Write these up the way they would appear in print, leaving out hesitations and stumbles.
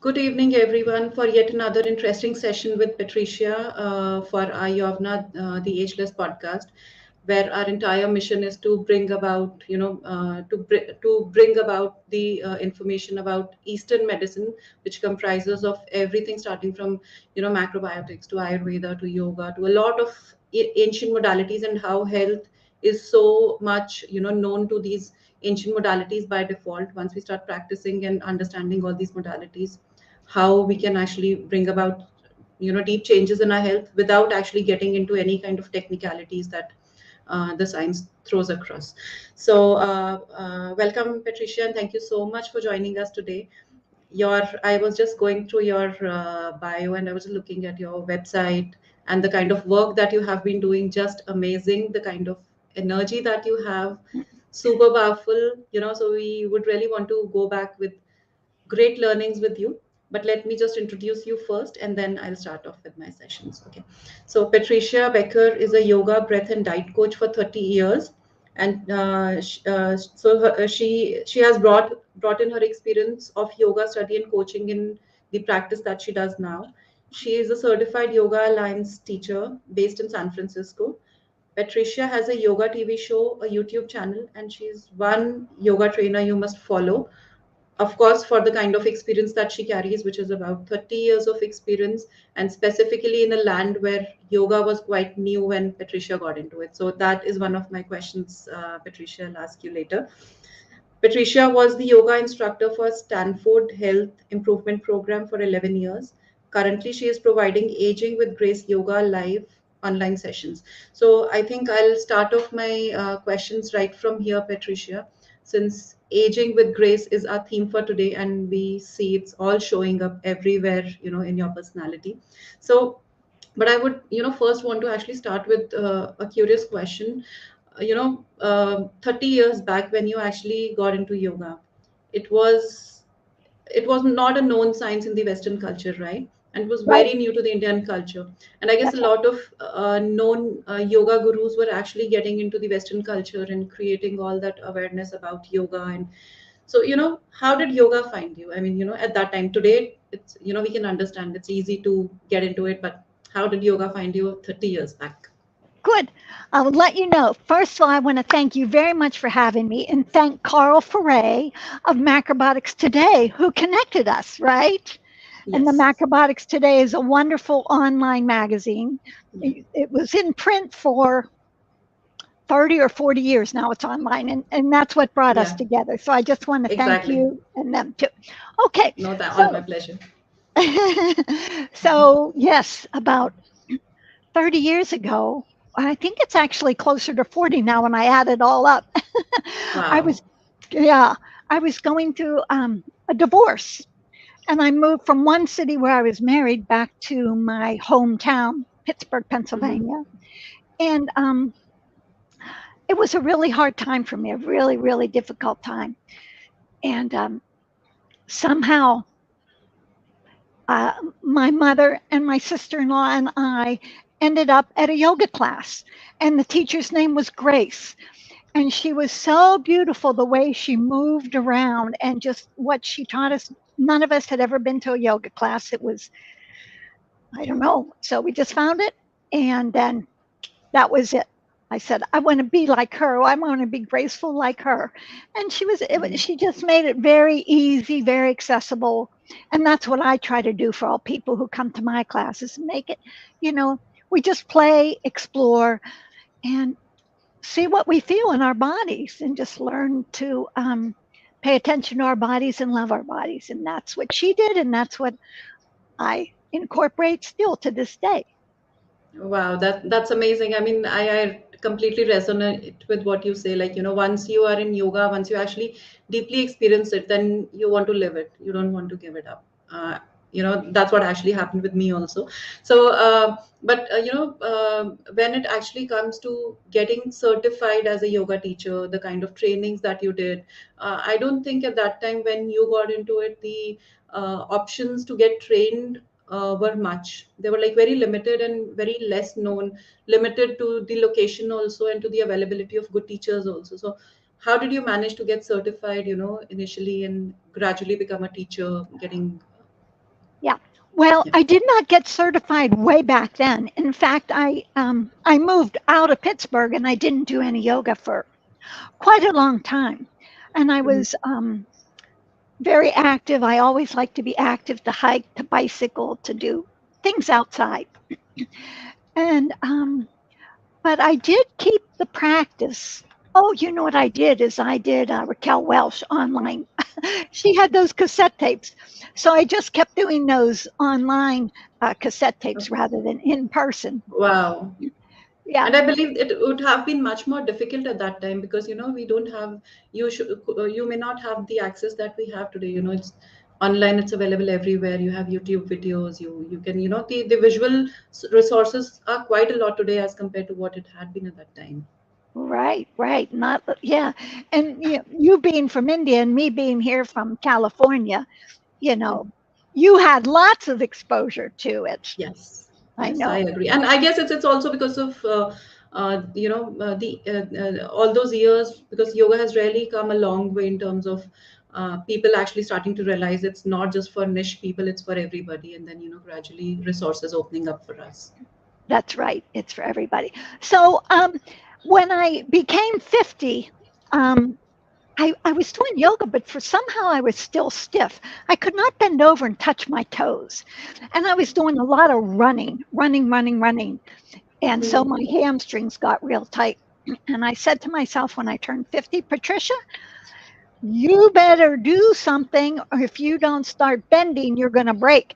Good evening, everyone, for yet another interesting session with Patricia for our Yovna, the Ageless podcast, where our entire mission is to bring about, to bring about the information about Eastern medicine, which comprises of everything starting from, macrobiotics to Ayurveda to yoga to a lot of ancient modalities and how health is so much, known to these ancient modalities by default. Once we start practicing and understanding all these modalities, how we can actually bring about deep changes in our health without actually getting into any kind of technicalities that the science throws across. So welcome, Patricia, and thank you so much for joining us today. Your I was just going through your bio, and I was looking at your website and the kind of work that you have been doing. Just amazing, the kind of energy that you have, super powerful. So we would really want to go back with great learnings with you. But let me just introduce you first, and then I'll start off with my sessions. Okay. So Patricia Becker is a yoga, breath, and diet coach for 30 years, and she has brought in her experience of yoga study and coaching in the practice that she does now. She is a certified Yoga Alliance teacher based in San Francisco. Patricia has a yoga TV show, a YouTube channel, and she's one yoga trainer you must follow, of course, for the kind of experience that she carries, which is about 30 years of experience, and specifically in a land where yoga was quite new when Patricia got into it. So that is one of my questions, Patricia, I'll ask you later. Patricia was the yoga instructor for Stanford Health Improvement Program for 11 years. Currently, she is providing Aging with Grace Yoga live online sessions. So I think I'll start off my questions right from here, Patricia, since aging with grace is our theme for today, and we see it's all showing up everywhere, in your personality. So, but I would, first want to actually start with a curious question. 30 years back when you actually got into yoga, it was it was not a known science in the Western culture, right? And it was Right. very new to the Indian culture. And I guess a That's right. lot of known yoga gurus were actually getting into the Western culture and creating all that awareness about yoga. And so, how did yoga find you? I mean, at that time, today, it's, we can understand it's easy to get into it, but how did yoga find you 30 years back? Good. I would let you know. First of all, I want to thank you very much for having me and thank Carl Foray of Macrobiotics Today, who connected us, right? And the Yes. Macrobiotics Today is a wonderful online magazine. Yeah. It was in print for 30 or 40 years. Now it's online, and that's what brought us Yeah. together. So I just want to thank Exactly. you and them too. Okay. No, that all my So, pleasure. so yes, about 30 years ago, I think it's actually closer to 40 now when I add it all up. I Wow. was, yeah, I was going through a divorce, and I moved from one city where I was married back to my hometown, Pittsburgh, Mm-hmm. Pennsylvania. And it was a really hard time for me, a really, really difficult time. And somehow uh, my mother and my sister in law and I ended up at a yoga class. And the teacher's name was Grace. And she was so beautiful the way she moved around and just what she taught us. None of us had ever been to a yoga class. It was, I don't know. So we just found it. And then that was it. I said, I want to be like her. I want to be graceful like her. And she just made it very easy, very accessible. And that's what I try to do for all people who come to my classes, make it, you know, we just play, explore, and see what we feel in our bodies and just learn to pay attention to our bodies and love our bodies. And that's what she did. And that's what I incorporate still to this day. Wow, that's amazing. I mean, I completely resonate with what you say. Like, once you are in yoga, once you actually deeply experience it, then you want to live it. You don't want to give it up. That's what actually happened with me also. So, but when it actually comes to getting certified as a yoga teacher, the kind of trainings that you did, I don't think at that time when you got into it, the options to get trained were much. They were like very limited and very less known, limited to the location also and to the availability of good teachers also. So, how did you manage to get certified, initially and gradually become a teacher, getting? Well, Yeah. I did not get certified way back then. In fact, I moved out of Pittsburgh and I didn't do any yoga for quite a long time. And I Mhm. was very active. I always like to be active, to hike, to bicycle, to do things outside. And but I did keep the practice. Oh, you know what I did is I did Raquel Welch online. She had those cassette tapes, so I just kept doing those online cassette tapes Okay. rather than in person. Wow. Yeah, And I believe it would have been much more difficult at that time because we don't have you may not have the access that we have today. It's online, it's available everywhere. You have YouTube videos. You can the visual resources are quite a lot today as compared to what it had been at that time. right, right. Not yeah, and you being from India and me being here from California, you know, Mhm. you had lots of exposure to it. Yes, I yes, I know. agree, and I guess it's also because of the all those years, because yoga has really come a long way in terms of people actually starting to realize it's not just for niche people, it's for everybody, and then gradually resources opening up for us. That's right. It's for everybody. So when I became 50, um, I was doing yoga, but for somehow I was still stiff. I could not bend over and touch my toes. And I was doing a lot of running, running, running, running. And so Mhm. my hamstrings got real tight. And I said to myself when I turned 50, Patricia, you better do something, or if you don't start bending, you're going to break.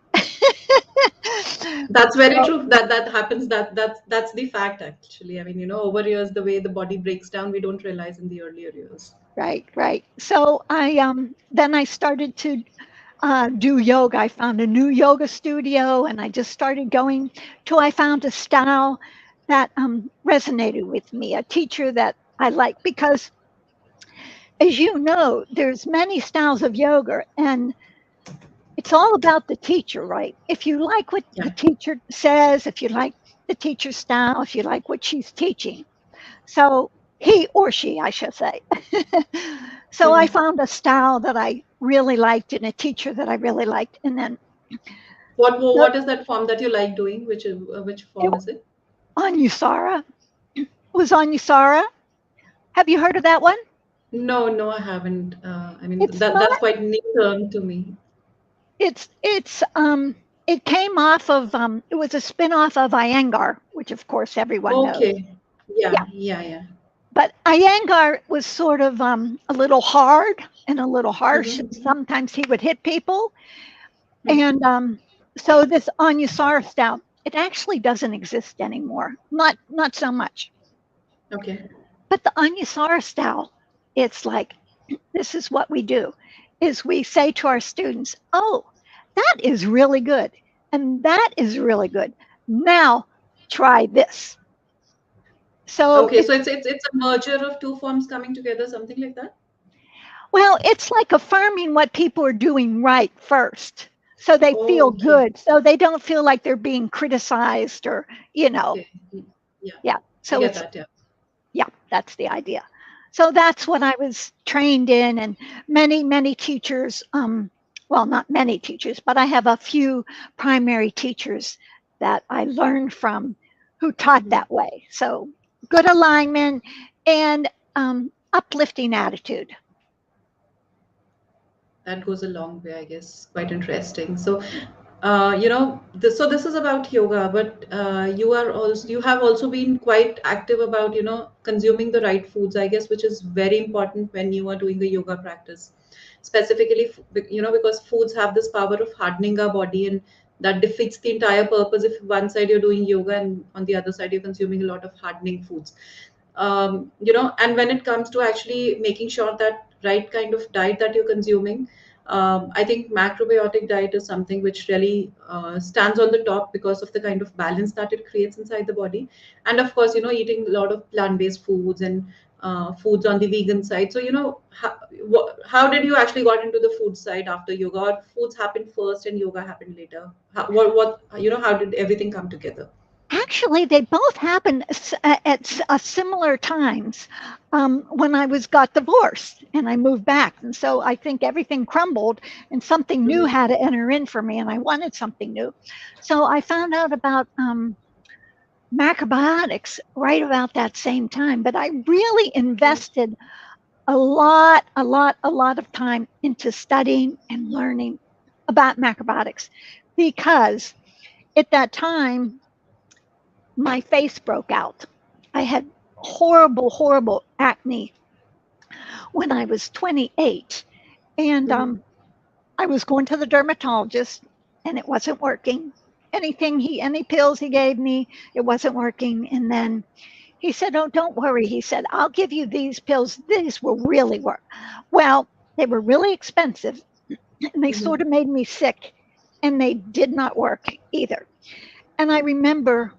That's very So, true. That happens. That's the fact actually. I mean, over years, the way the body breaks down, we don't realize in the earlier years. right, right. So I then I started to do yoga. I found a new yoga studio and I just started going till I found a style that resonated with me, a teacher that I like. Because as you know, there's many styles of yoga and it's all about the teacher, right? If you like what the Yeah. teacher says, if you like the teacher's style, if you like what she's teaching. So he or she, I should say. So I Mhm. found a style that I really liked and a teacher that I really liked. And then What is that form that you like doing? Which it form is it? Anusara. It was Anusara. Have you heard of that one? No, no, I haven't. I mean, It's that's not. quite new term to me. It's. It came off of. It was a spin-off of Iyengar, which of course everyone knows. Okay. Yeah, Yeah, yeah, yeah. but Iyengar was sort of a little hard and a little harsh, and Mm-hmm. sometimes he would hit people. And Mm-hmm. so this Anusara style, it actually doesn't exist anymore. Not so much. Okay. But the Anusara style, it's like this is what we do is we say to our students, oh, that is really good and that is really good, now try this. So Okay, so it's it's a merger of two forms coming together, something like that. well, it's like affirming what people are doing right first so they feel Okay. good, so they don't feel like they're being criticized or you know Okay. Yeah, yeah, I so get it's that. Yeah. yeah, that's the idea. So that's what I was trained in, and many teachers. Well, not many teachers, but I have a few primary teachers that I learned from who taught Mhm. that way. So good alignment and uplifting attitude. That goes a long way, I guess. Quite interesting. So, so this is about yoga, but you have also been quite active about consuming the right foods, I guess, which is very important when you are doing the yoga practice. Specifically, because foods have this power of hardening our body, and that defeats the entire purpose if one side you're doing yoga and on the other side you're consuming a lot of hardening foods. And when it comes to actually making sure that right kind of diet that you're consuming, I think macrobiotic diet is something which really stands on the top because of the kind of balance that it creates inside the body. And of course, eating a lot of plant-based foods and foods on the vegan side. So, how did you actually got into the food side after yoga? Or foods happened first and yoga happened later? How did everything come together? Actually, they both happened at similar times when I got divorced and I moved back. And so I think everything crumbled and something new Mhm. had to enter in for me, and I wanted something new. So I found out about macrobiotics right about that same time. But I really Okay. invested a lot of time into studying and learning about macrobiotics because at that time my face broke out. I had horrible acne when I was 28. And Mhm. I was going to the dermatologist and it wasn't working. Any pills he gave me, it wasn't working. And then he said, "Oh, don't worry." He said, "I'll give you these pills. These will really work." Well, they were really expensive and they Mhm. sort of made me sick and they did not work either. And I remember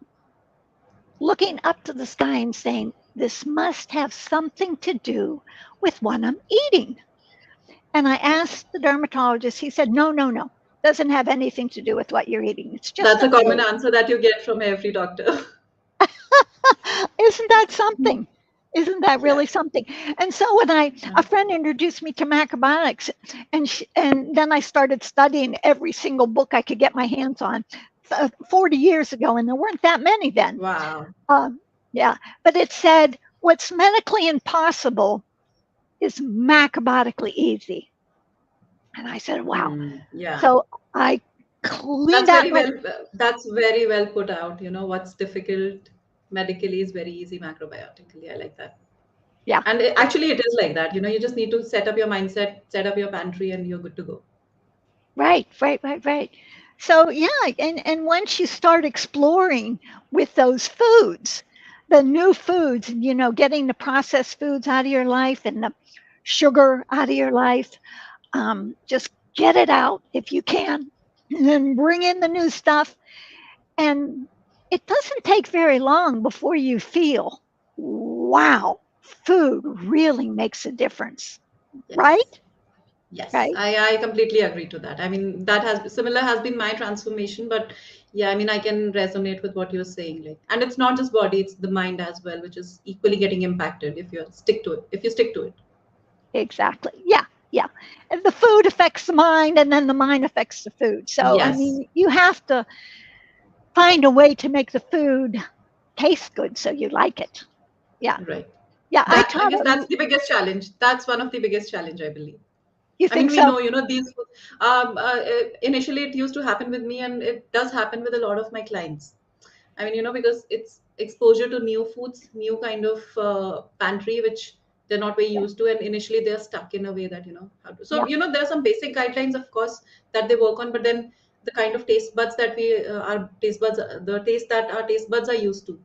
looking up to the sky and saying, "This must have something to do with what I'm eating." And I asked the dermatologist, he said, "No, no, no. Doesn't have anything to do with what you're eating. It's just That's a a common phase." answer that you get from every doctor. Isn't that something? Isn't that Yeah. really something? And so a friend introduced me to macrobiotics, and then I started studying every single book I could get my hands on 40 years ago, and there weren't that many then. Wow. Um, yeah, but it said what's medically impossible is macrobiotically easy. And I said, wow. Yeah. So I cleaned That's out very my, well. That's very well put out. You know, what's difficult medically is very easy macrobiotically. I like that. yeah, And yeah, actually, it is like that. You know, you just need to set up your mindset, set up your pantry, and you're good to go. right. So yeah, and once you start exploring with those foods, the new foods, getting the processed foods out of your life and the sugar out of your life, just get it out if you can, and then bring in the new stuff. And it doesn't take very long before you feel, wow, food really makes a difference, Yes. right? Yes, Right. I completely agree to that. I mean, that has similar has been my transformation, but yeah, I mean, I can resonate with what you're saying. Like, and it's not just body, it's the mind as well, which is equally getting impacted if you stick to it. If you stick to it. Exactly. Yeah. Yeah. And the food affects the mind, and then the mind affects the food. So, I Yes, mean, you have to find a way to make the food taste good so you like it. Yeah. right. Yeah. I That I taught guess it. that's the biggest challenge. That's one of the biggest challenge, I believe. You I mean, think we so? know, these initially it used to happen with me, and it does happen with a lot of my clients. I mean, because it's exposure to new foods, new kind of pantry, which they're not very Yeah. used to. And initially they're stuck in a way that, how to. So, Yeah. there are some basic guidelines, of course, that they work on, but then the kind of taste buds that the taste that our taste buds are used to,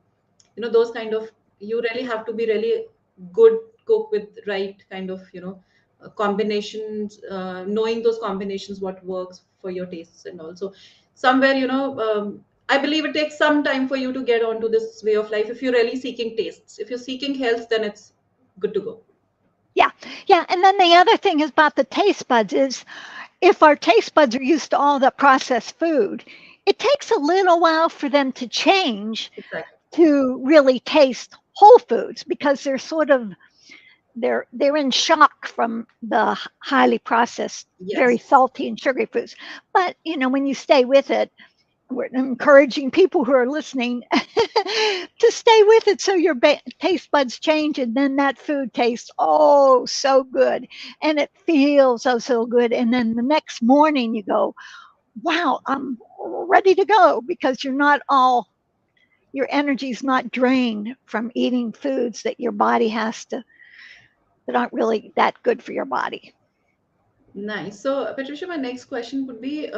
those kind of, you really have to be really good cook with right kind of, combinations, knowing those combinations, what works for your tastes and also somewhere, I believe it takes some time for you to get onto this way of life. If you're really seeking tastes, if you're seeking health, then it's good to go. Yeah. Yeah. And then the other thing is about the taste buds is if our taste buds are used to all the processed food, it takes a little while for them to change Exactly. to really taste whole foods because they're in shock from the highly processed, very Yes. salty and sugary foods. But when you stay with it, we're encouraging people who are listening to stay with it so your taste buds change and then that food tastes oh so good and it feels oh so good and then the next morning you go, wow, I'm ready to go because your energy's not drained from eating foods that your body has to that aren't really that good for your body. Nice. So, Patricia, my next question would be,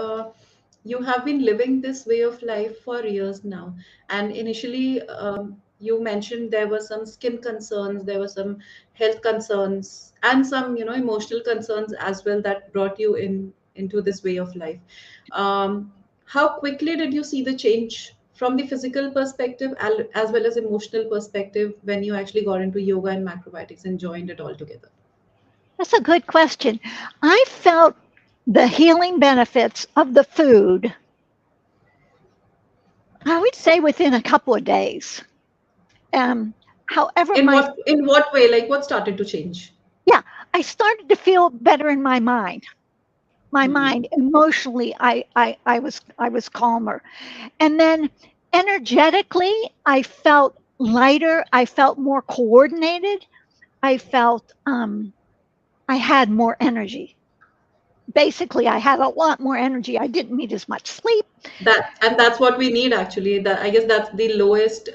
you have been living this way of life for years now, and initially, you mentioned there were some skin concerns, there were some health concerns, and some, emotional concerns as well that brought you into this way of life. How quickly did you see the change from the physical perspective as well as emotional perspective when you actually got into yoga and macrobiotics and joined it all together? That's a good question. I felt the healing benefits of the food I would say within a couple of days. However, In what way? Like what started to change? yeah, I started to feel better in my mind. My Hmm. mind emotionally, I was calmer, and then energetically, I felt lighter. I felt more coordinated. I felt I had more energy. Basically, I had a lot more energy. I didn't need as much sleep. That's what we need actually. That I guess that's the lowest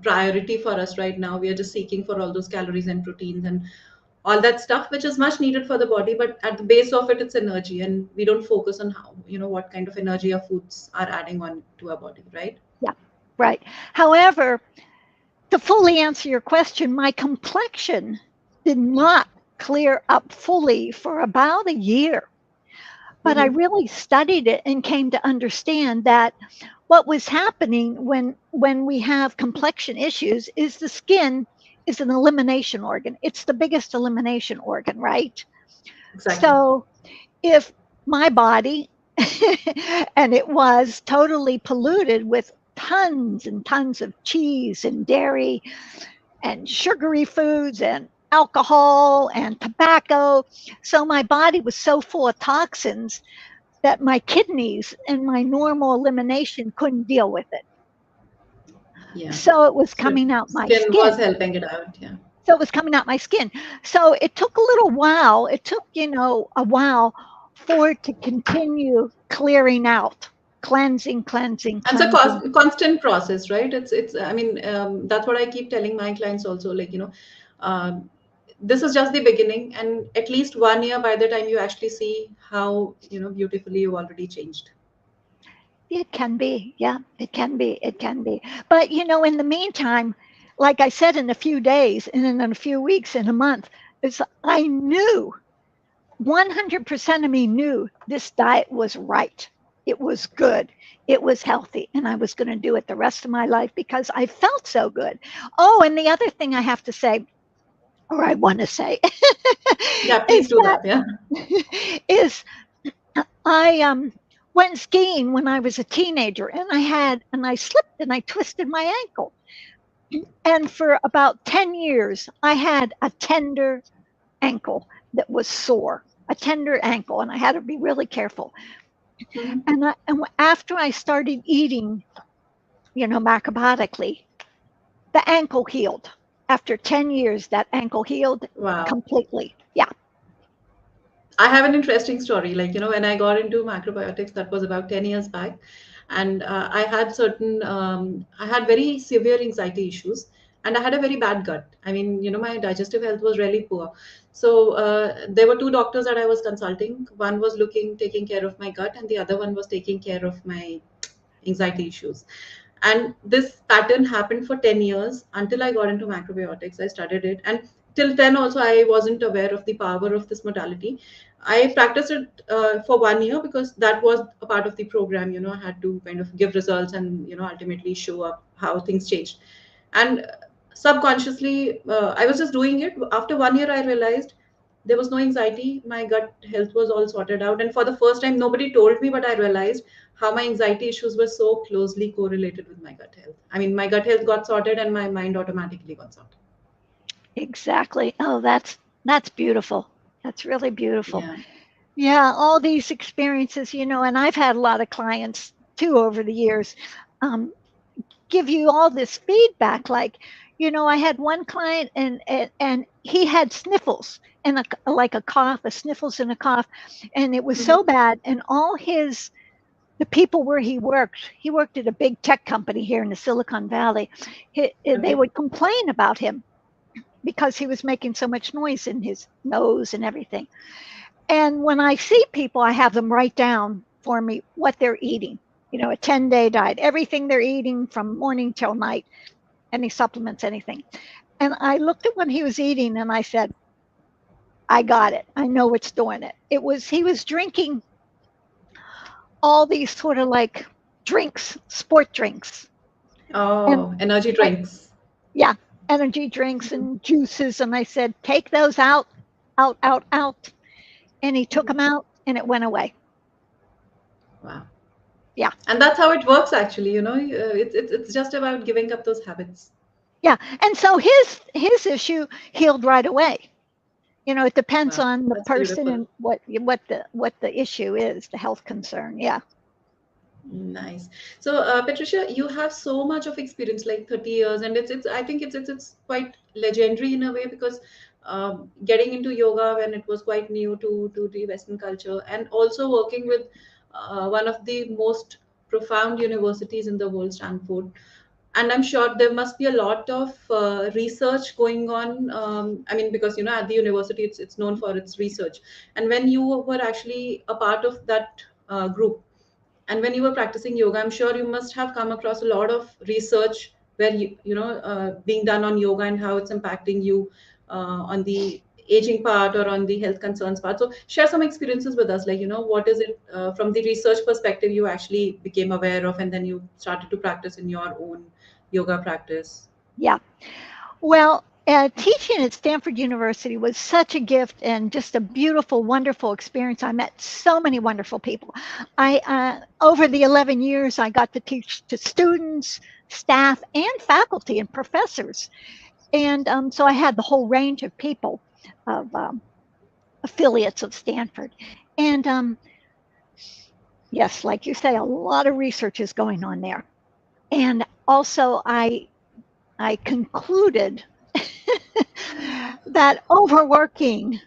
priority for us right now. We are just seeking for all those calories and proteins and all that stuff, which is much needed for the body. But at the base of it, it's energy, and we don't focus on how what kind of energy our foods are adding on to our body, right? Yeah, right. However, to fully answer your question, my complexion did not clear up fully for about a year. But I Mm-hmm. really studied it and came to understand that what was happening when we have complexion issues is the skin is an elimination organ. It's the biggest elimination organ, right? Exactly. So if my body and it was totally polluted with tons and tons of cheese and dairy and sugary foods and alcohol and tobacco. So my body was so full of toxins that my kidneys and my normal elimination couldn't deal with it. Yeah. So it was So coming out my skin was skin. helping it out. Yeah. So it was coming out my skin. So it took a little while. It took, a while for it to continue clearing out, cleansing, cleansing, And it's a cleansing. constant process, right? It's I mean, that's what I keep telling my clients also, like, um, this is just the beginning, and at least 1 year by the time you actually see how beautifully you've already changed. It can be. Yeah, it can be. It can be. But, in the meantime, like I said, in a few days and in a few weeks, in a month, I knew 100% of me knew this diet was right. It was good. It was healthy. And I was going to do it the rest of my life because I felt so good. Oh, and the other thing I have to say, or I want to say, Yeah, please is do that that. Yeah. is I went skiing when I was a teenager and I slipped and I twisted my ankle. And for about 10 years I had a tender ankle that was sore, a tender ankle, and I had to be really careful. Hmm. And after I started eating, macrobiotically, the ankle healed. After 10 years, that ankle healed Wow. completely. Yeah. I have an interesting story. Like, when I got into macrobiotics, that was about 10 years back. And I had very severe anxiety issues, and I had a very bad gut. I mean, my digestive health was really poor. So there were two doctors that I was consulting. One was taking care of my gut, and the other one was taking care of my anxiety issues. And this pattern happened for 10 years until I got into macrobiotics. I studied it. And till then, also, I wasn't aware of the power of this modality. I practiced it for 1 year because that was a part of the program. I had to kind of give results and, ultimately show up how things changed. And subconsciously, I was just doing it. After 1 year, I realized there was no anxiety. My gut health was all sorted out. And for the first time, nobody told me, but I realized how my anxiety issues were so closely correlated with my gut health. I mean, my gut health got sorted and my mind automatically got sorted. Exactly. Oh, that's beautiful. That's really beautiful. Yeah. Yeah, all these experiences, and I've had a lot of clients too over the years, um, give you all this feedback. Like, I had one client and he had sniffles and like a cough, a sniffles and a cough, and it was Mhm. so bad. And all the people where he worked at a big tech company here in the Silicon Valley. They Okay. would complain about him because he was making so much noise in his nose and everything. And when I see people, I have them write down for me what they're eating, a 10-day diet, everything they're eating from morning till night, any supplements, anything. And I looked at what he was eating and I said, I got it. I know what's doing it. He was drinking all these sort of like drinks, sport drinks. And Oh, energy I, drinks. yeah, energy drinks Mhm. and juices. And I said, take those out, out, out, out. And he took Mhm. them out and it went away. Wow. Yeah. And that's how it works, actually. It's just about giving up those habits. Yeah. And so his issue healed right away. It depends Wow, on the that's person beautiful. and what the issue is, the health concern. Yeah. Nice. So, Patricia, you have so much of experience, like 30 years, and it's I think it's quite legendary in a way, because getting into yoga when it was quite new to the Western culture, and also working with one of the most profound universities in the world, Stanford. And I'm sure there must be a lot of research going on. I mean, because at the university, it's known for its research. And when you were actually a part of that group, and when you were practicing yoga, I'm sure you must have come across a lot of research where being done on yoga and how it's impacting you on the aging part or on the health concerns part. So share some experiences with us, like what is it from the research perspective you actually became aware of, and then you started to practice in your own yoga practice. Yeah. Well, teaching at Stanford University was such a gift and just a beautiful, wonderful experience. I met so many wonderful people. I over the 11 years, I got to teach to students, staff, and faculty and professors, and so I had the whole range of people, of affiliates of Stanford, and yes, like you say, a lot of research is going on there, and also I concluded that overworking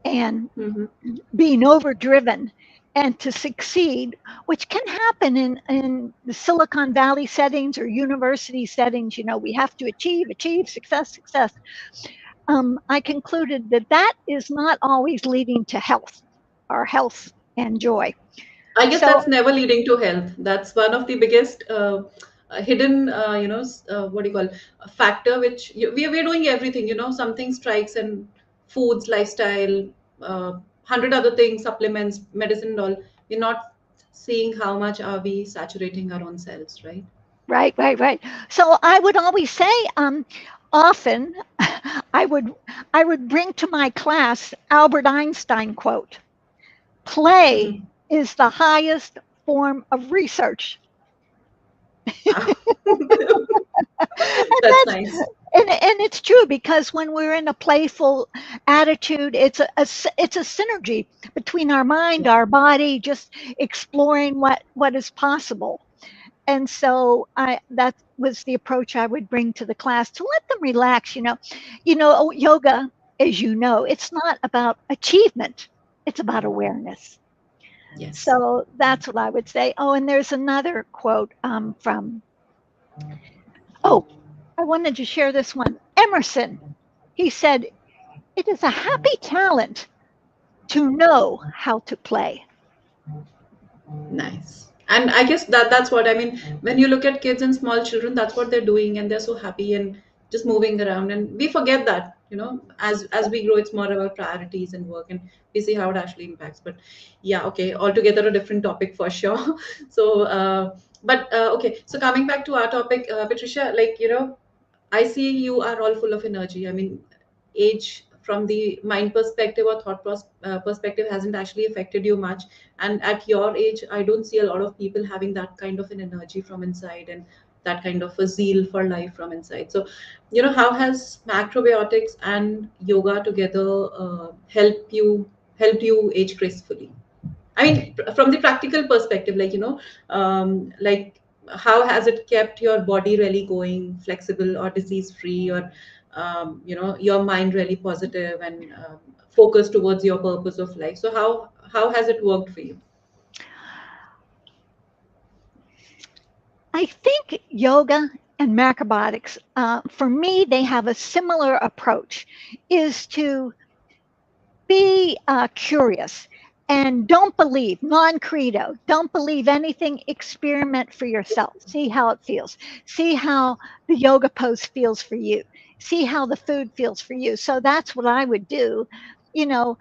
and Hmm. being overdriven and to succeed, which can happen in the Silicon Valley settings or university settings, we have to achieve success. I concluded that that is not always leading to health or health and joy. I guess So, that's never leading to health. That's one of the biggest hidden, what do you call, a factor, which we're doing everything, something strikes, and foods, lifestyle, 100 other things, supplements, medicine, and all. We're not seeing how much are we saturating our own selves, right? right. So I would always say, often, I would I would bring to my class Albert Einstein quote: "Play is the highest form of research." Wow. And That's that's nice. and it's true, because when we're in a playful attitude, it's a synergy between our mind, Yeah. our body, just exploring what is possible. And so I that was the approach I would bring to the class, to let them relax. Yoga, as you know, it's not about achievement, it's about awareness. Yes. So that's what I would say. Oh, and there's another quote, from, oh, I wanted to share this one. Emerson, he said, "It is a happy talent to know how to play." Nice. And I guess that's what I mean. When you look at kids and small children, that's what they're doing, and they're so happy and just moving around. And we forget that, as we grow, it's more about priorities and work, and we see how it actually impacts. But yeah, okay, altogether a different topic for sure. So, but okay. So coming back to our topic, Patricia, like I see you are all full of energy. I mean, age from the mind perspective or perspective hasn't actually affected you much. And at your age, I don't see a lot of people having that kind of an energy from inside, and that kind of a zeal for life from inside. So, how has macrobiotics and yoga together helped you age gracefully? I mean, from the practical perspective, like like how has it kept your body really going, flexible or disease free, or your mind really positive and focused towards your purpose of life? So how has it worked for you? I think yoga and macrobiotics, for me, they have a similar approach, is to be curious and don't believe, non credo, don't believe anything, experiment for yourself, see how it feels, see how the yoga pose feels for you, see how the food feels for you. So that's what I would do. You know,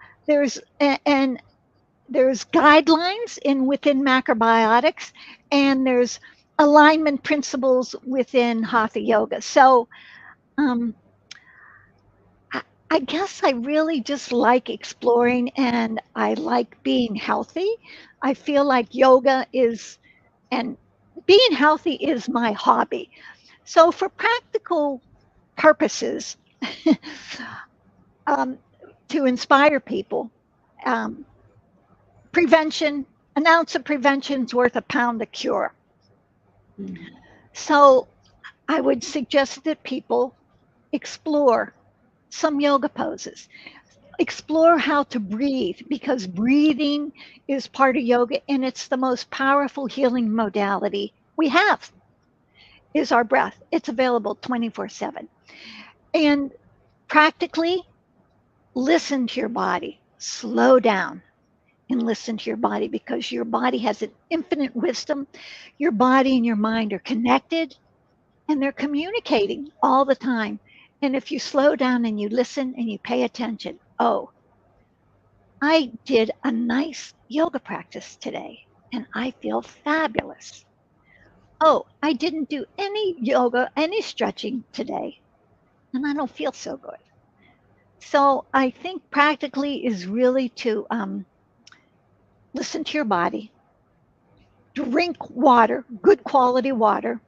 and there's guidelines in within macrobiotics, and there's alignment principles within hatha yoga. So um, I guess I really just like exploring, and I like being healthy. I feel like yoga is And being healthy is my hobby. So, for practical purposes, um, to inspire people, um, prevention, an ounce of prevention is worth a pound of cure. Hmm. So, I would suggest that people explore some yoga poses, explore how to breathe, because breathing is part of yoga and it's the most powerful healing modality we have is our breath. It's available 24/7. And practically listen to your body, slow down and listen to your body, because your body has an infinite wisdom. Your body and your mind are connected and they're communicating all the time. And if you slow down and you listen and you pay attention, oh, I did a nice yoga practice today and I feel fabulous. Oh, I didn't do any yoga, any stretching today, and I don't feel so good. So I think practically is really to listen to your body, drink water, good quality water.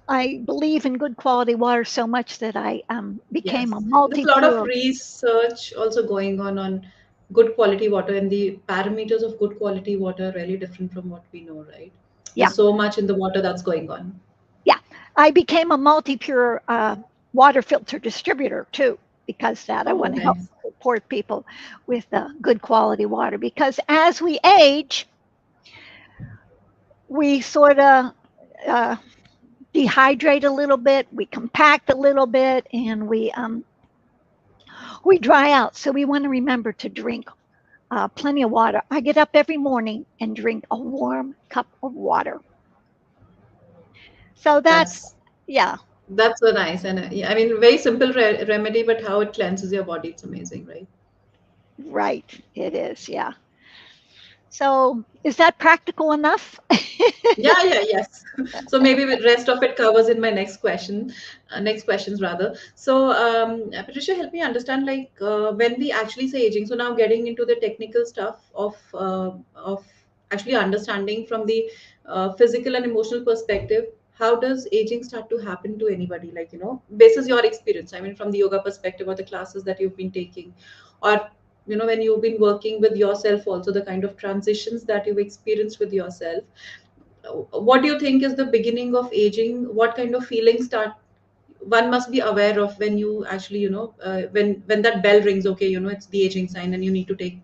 I believe in good quality water so much that I became a Yes, there's a lot of multi-pure. research also going on good quality water, and the parameters of good quality water are really different from what we know, right? Yeah, There's so much in the water that's going on. yeah. I became a multi-pure water filter distributor too, because that I Oh, want to help nice. support people with good quality water. Because as we age, we sort of uh, dehydrate a little bit, we compact a little bit, and we dry out. So we want to remember to drink plenty of water. I get up every morning and drink a warm cup of water. So that's, That's yeah, that's so nice, and yeah, I mean, very simple remedy, but how it cleanses your body, it's amazing, right? right. It is, yeah. So is that practical enough? Yeah, yeah, yes. So maybe the rest of it covers in my next questions rather. So, Patricia, help me understand, like when we actually say aging. So now getting into the technical stuff of actually understanding from the physical and emotional perspective. How does aging start to happen to anybody? Like, basis your experience. I mean, from the yoga perspective or the classes that you've been taking, or when you've been working with yourself, also the kind of transitions that you've experienced with yourself. What do you think is the beginning of aging? What kind of feelings start one must be aware of when you actually, when that bell rings, okay, it's the aging sign and you need to take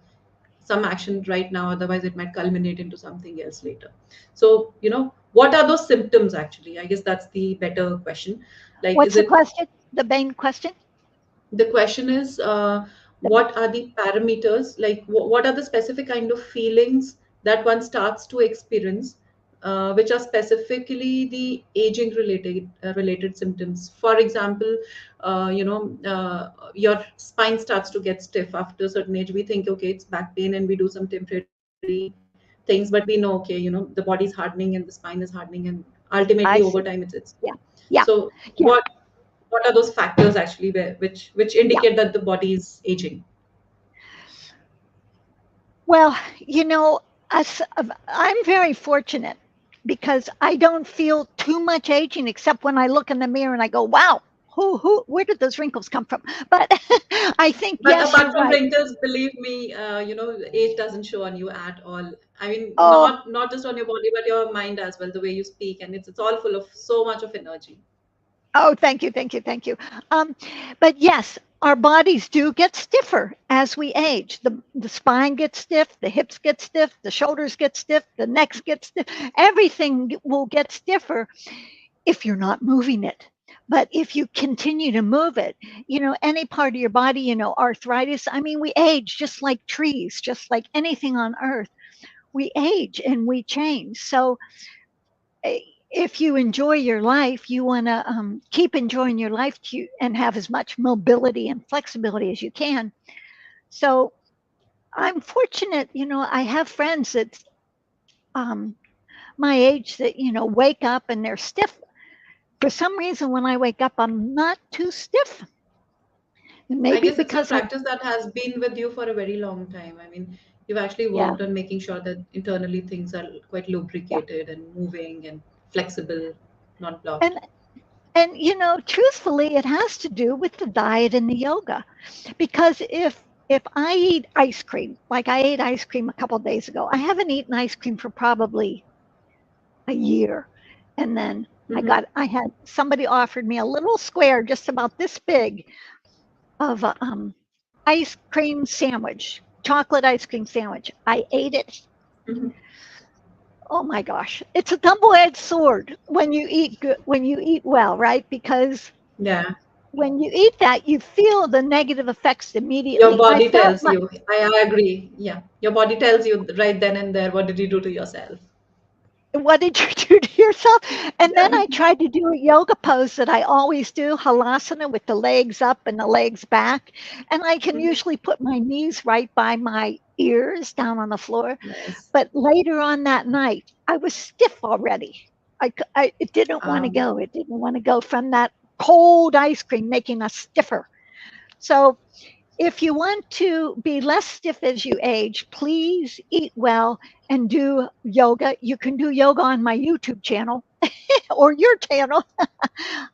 some action right now, otherwise it might culminate into something else later. So, what are those symptoms actually? I guess that's the better question. Like, What's is the it question? The main question? the question is, The, what are the parameters, like what are the specific kind of feelings that one starts to experience, which are specifically the aging related symptoms. For example, your spine starts to get stiff after a certain age. We think, okay, it's back pain, and we do some temporary things, but we know, okay, the body's hardening and the spine is hardening, and ultimately over I time see. it's Yeah, yeah, so yeah, what are those factors actually which yeah. indicate that the body is aging? Well, you know, I'm very fortunate because I don't feel too much aging except when I look in the mirror and I go, wow, where did those wrinkles come from? But I think, But yes, apart you're from right. wrinkles, believe me, age doesn't show on you at all. I mean, Oh, not just on your body, but your mind as well, the way you speak, and it's all full of so much of energy. oh, thank you, thank you, thank you. Um, but yes, our bodies do get stiffer as we age. The spine gets stiff, the hips get stiff, the shoulders get stiff, the necks get stiff. Everything will get stiffer if you're not moving it. But if you continue to move it, any part of your body, arthritis, I mean, we age just like trees, just like anything on earth. We age and we change. So eh, if you enjoy your life, you want to keep enjoying your life and have as much mobility and flexibility as you can. So I'm fortunate, I have friends that um, my age that, wake up and they're stiff. For some reason, when I wake up, I'm not too stiff. I Maybe guess it's a because practice that has been with you for a very long time. I mean, you've actually yeah, worked on making sure that internally things are quite yeah. lubricated and moving and flexible, not blocked. And truthfully, it has to do with the diet and the yoga. Because if I eat ice cream, like I ate ice cream a couple of days ago, I haven't eaten ice cream for probably a year. And then Mm-hmm. I had somebody offered me a little square just about this big of ice cream sandwich, chocolate ice cream sandwich. I ate it. Mm-hmm. Oh my gosh, it's a double-edged sword when you eat good, when you eat well, right? Because Yeah, when you eat that, you feel the negative effects your immediately. I body felt tells my you. I agree. Yeah, your body tells you right then and there what did you do to yourself. what did you do to yourself? And then Yeah. I tried to do a yoga pose that I always do, halasana with the legs up and the legs back. And I can Mm-hmm. usually put my knees right by my ears down on the floor. Nice. But later on that night, I was stiff already. It didn't want to Um, go. It didn't want to go from that cold ice cream making us stiffer. So if you want to be less stiff as you age, please eat well and do yoga. You can do yoga on my YouTube channel or your channel.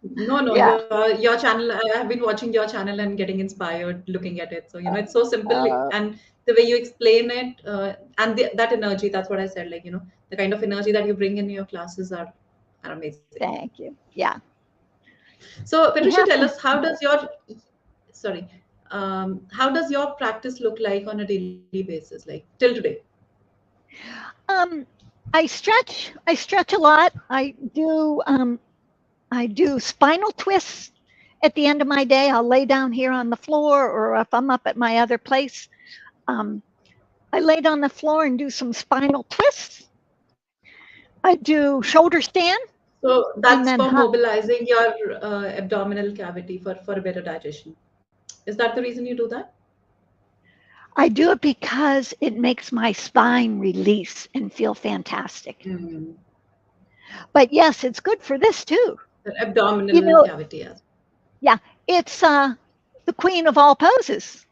no, no, Yeah. your channel. I have been watching your channel and getting inspired looking at it. So it's so simple Uh, and the way you explain it, and that energy. That's what I said. The kind of energy that you bring in your classes are amazing. Thank you. Yeah. So, Patricia, You tell have us to. sorry, how does your practice look like on a daily basis, like till today? Um, I stretch. I stretch a lot. I do spinal twists at the end of my day. I'll lay down here on the floor, or if I'm up at my other place, um, I laid on the floor and do some spinal twists. I do shoulder stand So and that's then for mobilizing your abdominal cavity for a better digestion. Is that the reason you do that? I do it because it makes my spine release and feel fantastic. Mm. But yes, it's good for this too. The You abdominal know, cavity as yeah, it's the queen of all poses,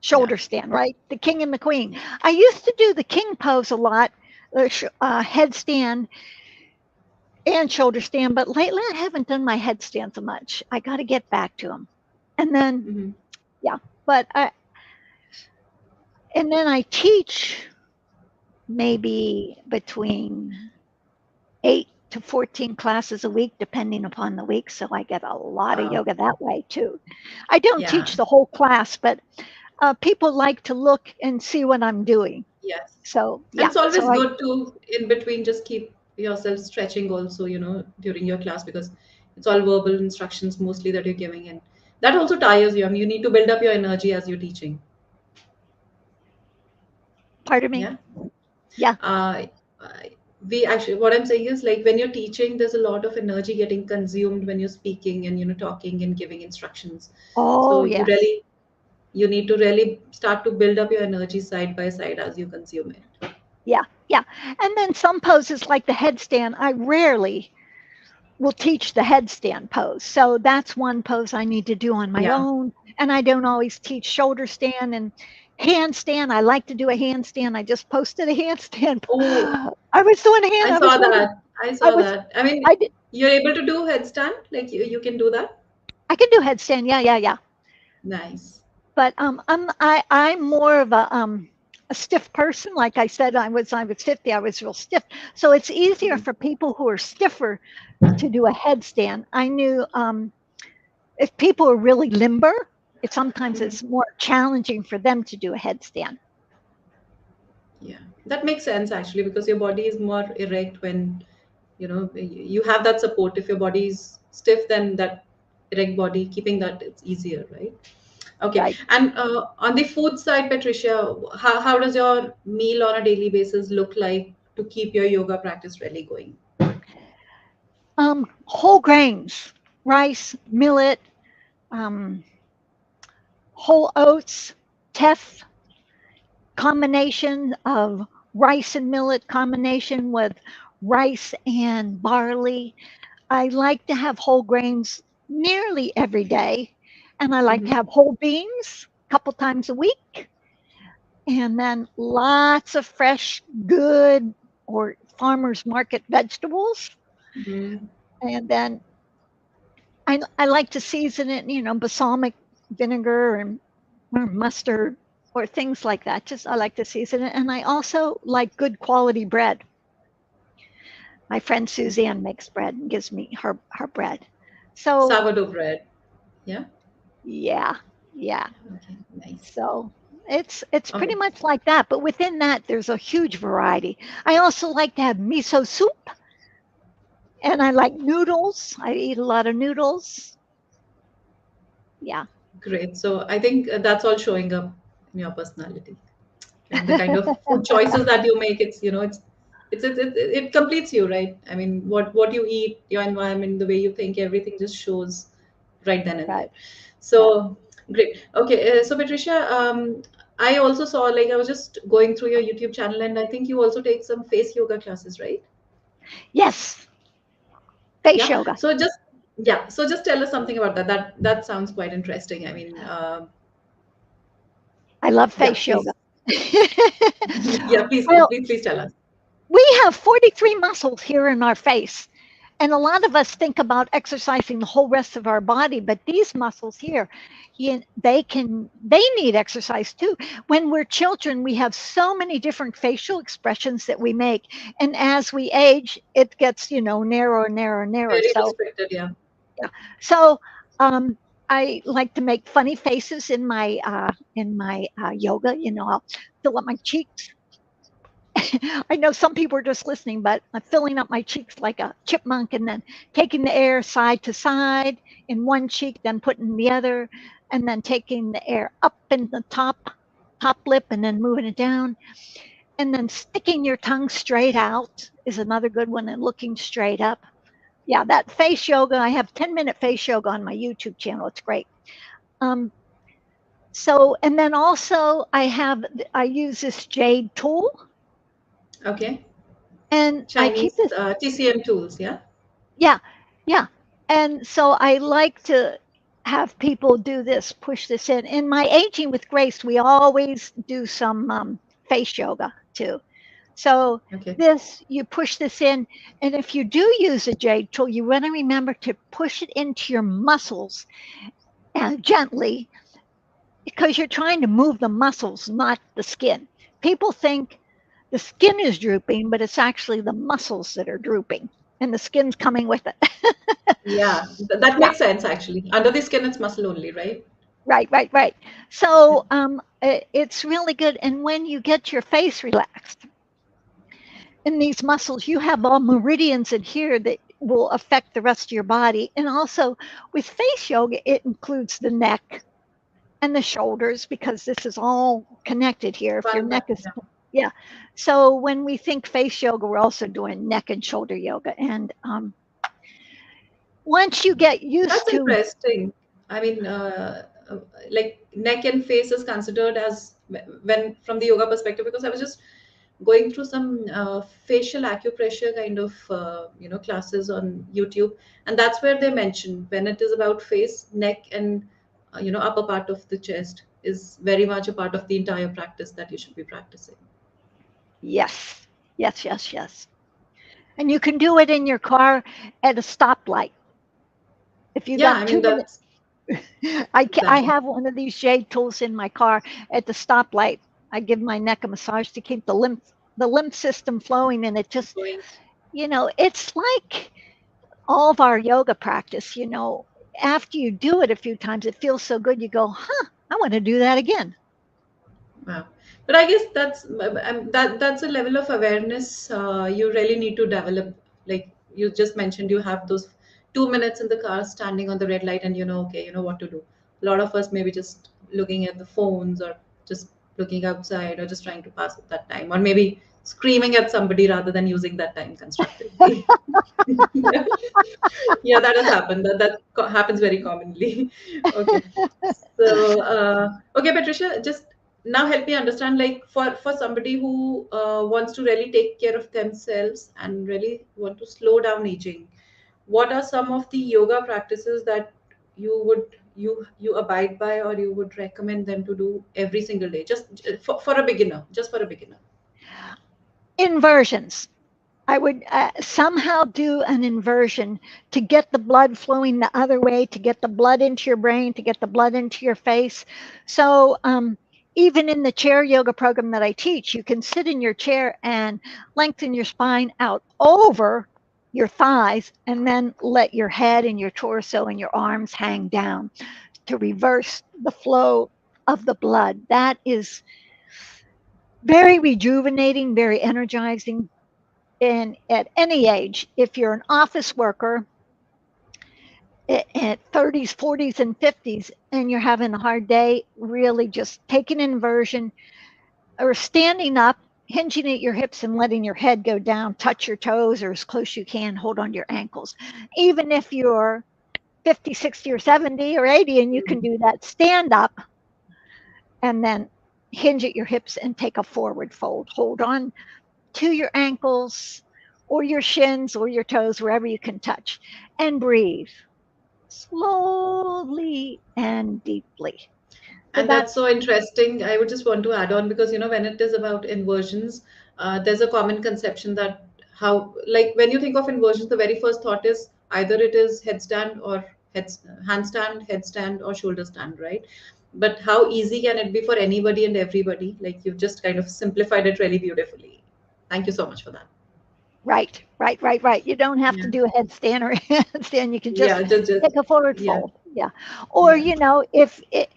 yeah. shoulder stand, right? The king and the queen. I used to do the king pose a lot, headstand and shoulder stand, but lately I haven't done my headstand so much. I got to get back to them. And then, Hmm. yeah, but and then I teach maybe between 8 to 14 classes a week, depending upon the week. So I get a lot of Wow. yoga that way too. I don't Yeah. teach the whole class, but people like to look and see what I'm doing. Yes. So And yeah, it's always so I good to, in between, just keep yourself stretching also, during your class because it's all verbal instructions mostly that you're giving. And that also tires you. I mean, you need to build up your energy as you're teaching. pardon me. Yeah. Yeah. Uh, I- we actually, what I'm saying is like when you're teaching, there's a lot of energy getting consumed when you're speaking and, talking and giving instructions. So Oh yes. you need to really start to build up your energy side by side as you consume it. Yeah. Yeah. And then some poses like the headstand, I rarely will teach the headstand pose. So that's one pose I need to do on my Yeah. own. And I don't always teach shoulder stand and handstand. I like to do a handstand. I just posted a handstand. Oh, I was doing a hand. I I was saw wondering. that. I I saw was. that. I mean, I did. you're able to do headstand? Like you can do that? I can do headstand. Yeah, yeah, yeah. Nice. But I'm more of a stiff person. Like I said, I was 50. I was real stiff. So it's easier Mhm. for people who are stiffer to do a headstand. I knew if people are really limber, sometimes Mhm. it's more challenging for them to do a headstand. Yeah, that makes sense actually because your body is more erect when you have that support. If your body is stiff, then that erect body, keeping that it's easier, right? Okay. Right. And on the food side, Patricia, how does your meal on a daily basis look like to keep your yoga practice really going? Whole grains, rice, millet, um, whole oats, teff, combination of rice and millet, combination with rice and barley. I like to have whole grains nearly every day. And I like to have whole beans a couple times a week. And then lots of fresh, good, or farmers market vegetables. Mm-hmm. And then I like to season it, balsamic vinegar and or mustard or things like that. Just I like to season it. And I also like good quality bread. My friend Suzanne makes bread and gives me her bread. So Sourdough bread. Yeah. yeah, yeah. Okay. Nice. So it's pretty Okay. much like that. But within that, there's a huge variety. I also like to have miso soup, and I like noodles. I eat a lot of noodles. Yeah, Great. So I think that's all showing up in your personality. And the kind of food choices that you make, it completes you, right? I mean, what you eat, your environment, the way you think, everything just shows right then and there. right. Yeah. So great. Okay, so Patricia, I also saw, like, I was just going through your YouTube channel, and I think you also take some face yoga classes, right? Yes, face Yeah. yoga. So just tell us something about that. That sounds quite interesting. I mean, I love yeah, face yoga. please. Yeah, please, Well, please tell us. we have 43 muscles here in our face. And a lot of us think about exercising the whole rest of our body, but these muscles here, they need exercise too. When we're children, we have so many different facial expressions that we make. And as we age, it gets, narrower, narrower, narrower. Very So restricted, yeah. yeah. So I like to make funny faces in my yoga. I'll fill up my cheeks. I know some people are just listening, but I'm filling up my cheeks like a chipmunk and then taking the air side to side in one cheek, then putting the other, and then taking the air up in the top lip and then moving it down. And then sticking your tongue straight out is another good one, and looking straight up. Yeah, that face yoga. I have 10-minute face yoga on my YouTube channel. It's great. Um, and then also I use this jade tool, Okay. and I keep Chinese this. TCM tools, yeah? Yeah, yeah. And so I like to have people do this, push this in. In my Aging with Grace, we always do some face yoga too. So Okay. you push this in, and if you do use a jade tool, you want to remember to push it into your muscles gently, because you're trying to move the muscles, not the skin. People think the skin is drooping, but it's actually the muscles that are drooping, and the skin's coming with it. Yeah, that Yeah, makes sense actually. Under the skin, it's muscle only, right? right, right, right. So it's really good. And when you get your face relaxed in these muscles, you have all meridians in here that will affect the rest of your body. And also with face yoga, it includes the neck and the shoulders, because this is all connected here. If your One neck back, is, yeah. yeah. So when we think face yoga, we're also doing neck and shoulder yoga. And once you get used That's to, interesting. I mean, like neck and face is considered as when from the yoga perspective, because I was just going through some facial acupressure kind of classes on YouTube, and that's where they mention when it is about face, neck, and upper part of the chest is very much a part of the entire practice that you should be practicing. yes, yes, yes, yes. And you can do it in your car at a stoplight. If you Yeah, got I mean 2 minutes, that's I exactly. have one of these jade tools in my car at the stoplight. I give my neck a massage to keep the lymph system flowing, and it just, Going. it's like all of our yoga practice. After you do it a few times, it feels so good. You go, huh, I want to do that again. Wow. But I guess that's a level of awareness you really need to develop. Like you just mentioned, you have those 2 minutes in the car standing on the red light, and okay, you know what to do. A lot of us maybe just looking at the phones, or just looking outside, or just trying to pass that time, or maybe screaming at somebody rather than using that time constructively. Yeah, that has happened. That happens very commonly. Okay. So, okay, Patricia, just now help me understand, like for somebody who wants to really take care of themselves and really want to slow down aging, what are some of the yoga practices that you would you abide by, or you would recommend them to do every single day, just for a beginner, just for a beginner? Inversions. I would somehow do an inversion to get the blood flowing the other way, to get the blood into your brain, to get the blood into your face. So, even in the chair yoga program that I teach, you can sit in your chair and lengthen your spine out over your thighs and then let your head and your torso and your arms hang down to reverse the flow of the blood. That is very rejuvenating, very energizing. And at any age, if you're an office worker at 30s, 40s, and 50s, and you're having a hard day, really just take an inversion or standing up, hinging at your hips and letting your head go down, touch your toes or as close you can, hold on to your ankles. Even if you're 50, 60, or 70 or 80 and you can do that, stand up and then hinge at your hips and take a forward fold. Hold on to your ankles or your shins or your toes, wherever you can touch, and breathe slowly and deeply. So And that's so interesting. I would just want to add on, because when it is about inversions, there's a common conception that, how, like, when you think of inversions, the very first thought is either it is headstand or handstand, headstand, or shoulder stand, right? But how easy can it be for anybody and everybody? Like, you've just kind of simplified it really beautifully. Thank you so much for that. right. You don't have Yeah. to do a headstand or a handstand. You can just Yeah. Just take a forward yeah. fold. Yeah. Or, Yeah. if it,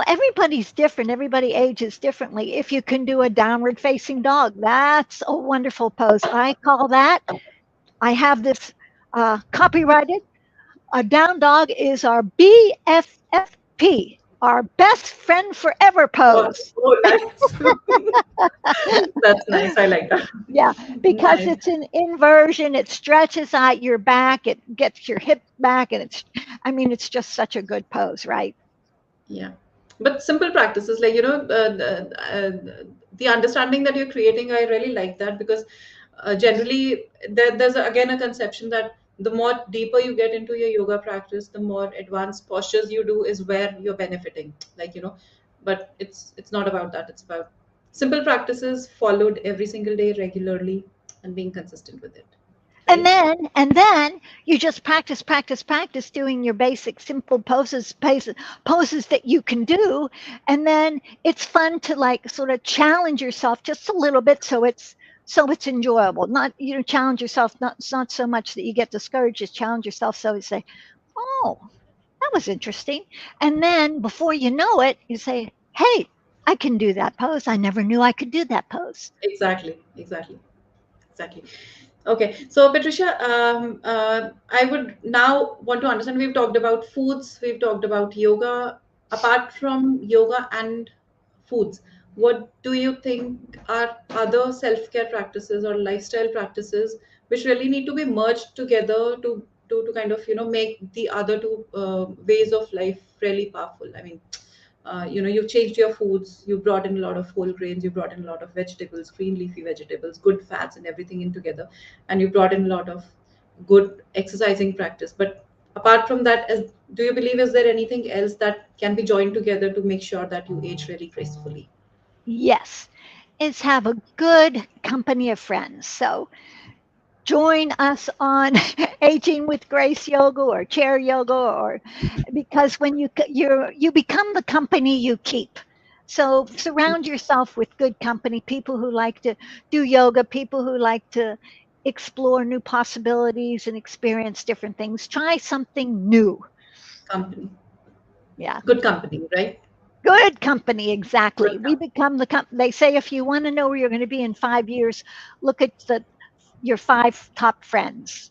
everybody's different. Everybody ages differently. If you can do a downward facing dog, that's a wonderful pose. I call that, I have this copyrighted. A down dog is our BFFP, our best friend forever Oh, pose. oh, nice. That's nice. I like that. Yeah, because Nice. it's an inversion. It stretches out your back. It gets your hips back, and it's just such a good pose, right? Yeah, but simple practices, like, the understanding that you're creating, I really like that, because generally there's again a conception that the more deeper you get into your yoga practice, the more advanced postures you do is where you're benefiting, like, but it's not about that. It's about simple practices followed every single day regularly and being consistent with it, And right? then you just practice doing your basic simple poses that you can do, and then it's fun to like sort of challenge yourself just a little bit, so it's enjoyable. Not, challenge yourself, not so much that you get discouraged, just challenge yourself so you say, "Oh, that was interesting." And then before you know it, you say, "Hey, I can do that pose. I never knew I could do that pose." Exactly. Okay, so Patricia, I would now want to understand. We've talked about foods, we've talked about yoga. Apart from yoga and foods, what do you think are other self-care practices or lifestyle practices which really need to be merged together to kind of make the other two ways of life really powerful? I mean, you've changed your foods, you brought in a lot of whole grains, you brought in a lot of vegetables, green leafy vegetables, good fats, and everything in together, and you brought in a lot of good exercising practice. But apart from that, do you believe, is there anything else that can be joined together to make sure that you age really gracefully? Yes, is have a good company of friends. So join us on Aging with Grace Yoga or Chair Yoga, or because when you become the company you keep. So surround yourself with good company, people who like to do yoga, people who like to explore new possibilities and experience different things. Try something new. Company, Yeah. good company, right? Good company, exactly. Good We company. become they say if you want to know where you're going to be in 5 years, look at your five top friends,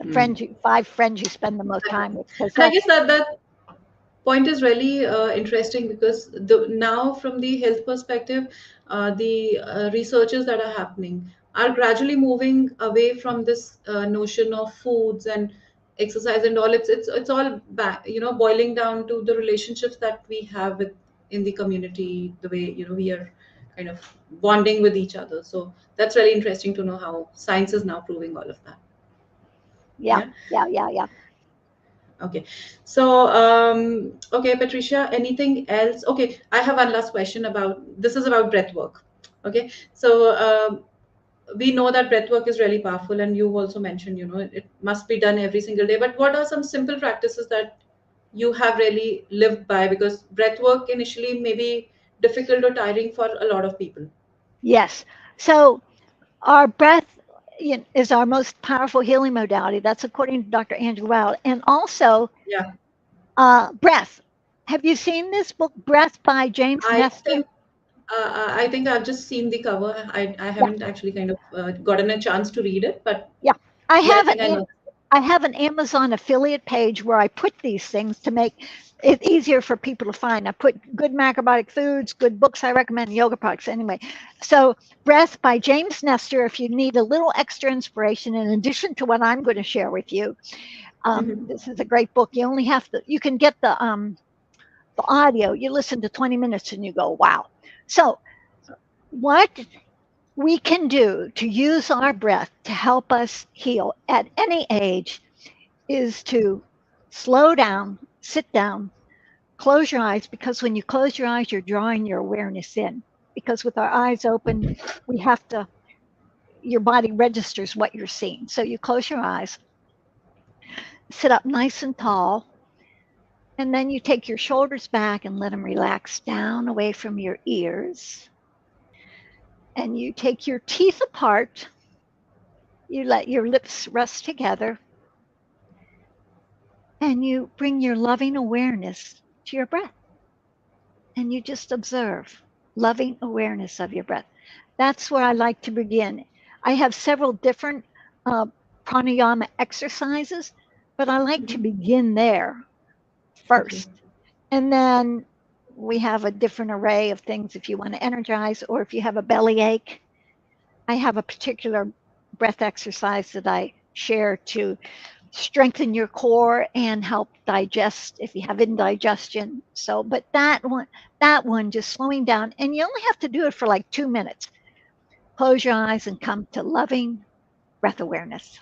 Hmm. five friends you spend the most time with, because And I guess that's that point is really interesting, because now from the health perspective, the researches that are happening are gradually moving away from this notion of foods and exercise and all. It's all back, boiling down to the relationships that we have with in the community, the way we are kind of bonding with each other. So that's really interesting to know how science is now proving all of that. yeah, Yeah. yeah. Okay. So, okay, Patricia, anything else? Okay, I have one last question about this is about breath work. Okay. So, we know that breath work is really powerful, and you've also mentioned, it must be done every single day. But what are some simple practices that you have really lived by? Because breath work initially may be difficult or tiring for a lot of people. Yes. So our breath is our most powerful healing modality. That's according to Dr. Andrew Weil. And also, Yeah. breath. Have you seen this book, Breath by James I Nestor? think I think I've just seen the cover. I Yeah, haven't actually kind of gotten a chance to read it, but yeah. I yeah, I have think I know. I have an Amazon affiliate page where I put these things to make it easier for people to find. I put good macrobiotic foods, good books I recommend, yoga products. Anyway, so Breath by James Nestor. If you need a little extra inspiration in addition to what I'm going to share with you, Mhm. this is a great book. You only have to. You can get the audio. You listen to 20 minutes and you go, wow. So what we can do to use our breath to help us heal at any age is to slow down, sit down, close your eyes, because when you close your eyes, you're drawing your awareness in. Because with our eyes open, we have to, your body registers what you're seeing. So you close your eyes, sit up nice and tall, and then you take your shoulders back and let them relax down away from your ears. And you take your teeth apart, you let your lips rest together, and you bring your loving awareness to your breath. And you just observe loving awareness of your breath. That's where I like to begin. I have several different uh, pranayama exercises, but I like to Mhm. begin there Okay. first. And then we have a different array of things if you want to energize or if you have a belly ache. I have a particular breath exercise that I share to strengthen your core and help digest if you have indigestion. So, but that one just slowing down, and you only have to do it for like 2 minutes. Close your eyes and come to loving breath awareness.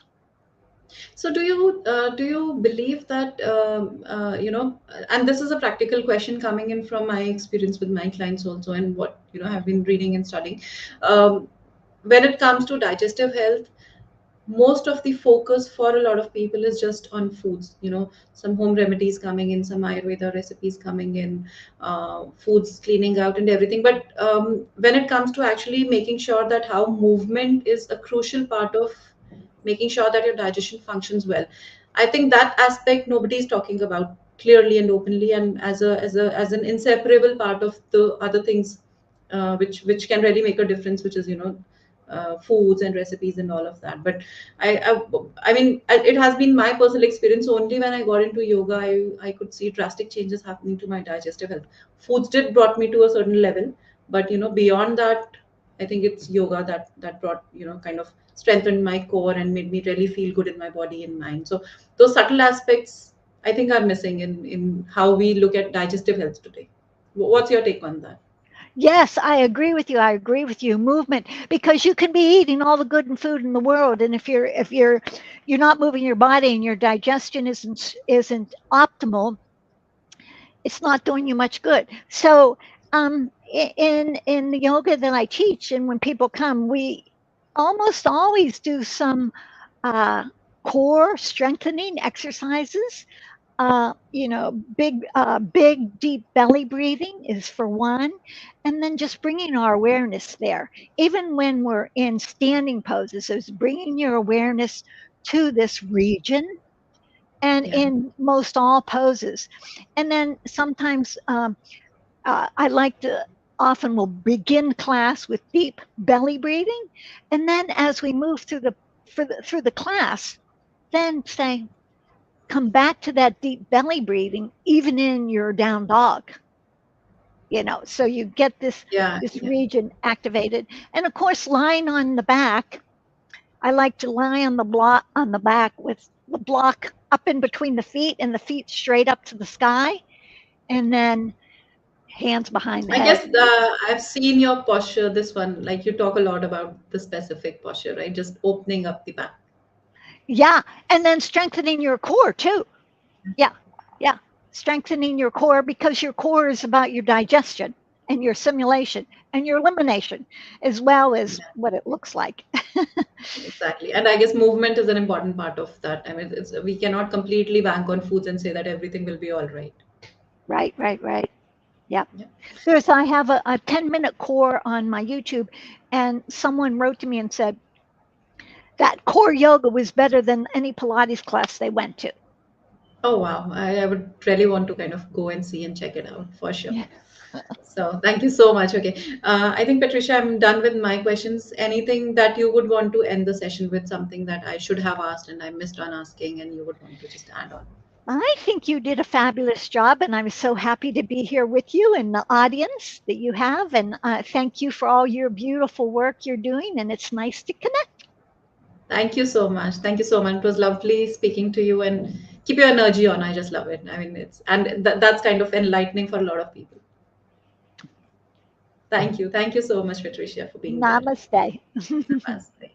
So do you believe that and this is a practical question coming in from my experience with my clients also, and what have been reading and studying. Um, when it comes to digestive health, most of the focus for a lot of people is just on foods, some home remedies coming in, some ayurveda recipes coming in, foods cleaning out and everything. But when it comes to actually making sure that how movement is a crucial part of making sure that your digestion functions well, I think that aspect nobody is talking about clearly and openly, and as an inseparable part of the other things, which can really make a difference, which is foods and recipes and all of that. But I mean, it has been my personal experience. Only when I got into yoga, I could see drastic changes happening to my digestive health. Foods did brought me to a certain level, but beyond that, I think it's yoga that brought, kind of strengthened my core and made me really feel good in my body and mind. So those subtle aspects, I think, are missing in how we look at digestive health today. What's your take on that? Yes, I agree with you. I agree with you. Movement, because you can be eating all the good food in the world, and if you're not moving your body and your digestion isn't optimal, it's not doing you much good. So, in the yoga that I teach, and when people come, we almost always do some uh, core strengthening exercises. Big deep belly breathing is for one, and then just bringing our awareness there, even when we're in standing poses, is bringing your awareness to this region and Yeah. in most all poses. And then sometimes I like to often will begin class with deep belly breathing, and then as we move through the class, then say come back to that deep belly breathing, even in your down dog. So you get this Yeah. this Yeah. region activated, and of course, lying on the back. I like to lie on the back with the block up in between the feet and the feet straight up to the sky, and then hands behind the I head. guess I've seen your posture, this one, like you talk a lot about the specific posture, right? Just opening up the back. Yeah, and then strengthening your core too. Yeah. Strengthening your core, because your core is about your digestion and your simulation and your elimination, as well as Yeah, what it looks like. exactly. And I guess movement is an important part of that. I mean, we cannot completely bank on foods and say that everything will be all right. Right. Yeah. Yeah. I have a 10-minute core on my YouTube, and someone wrote to me and said that core yoga was better than any Pilates class they went to. Oh, wow. I would really want to kind of go and see and check it out for sure. Yeah. So thank you so much. Okay. I think, Patricia, I'm done with my questions. Anything that you would want to end the session with, something that I should have asked and I missed on asking, and you would want to just add on? I think you did a fabulous job, and I'm so happy to be here with you and the audience that you have. And thank you for all your beautiful work you're doing, and it's nice to connect. Thank you so much. Thank you so much. It was lovely speaking to you, and keep your energy on. I just love it. I mean, that's kind of enlightening for a lot of people. Thank you. Thank you so much, Patricia, for being there. Namaste. Namaste.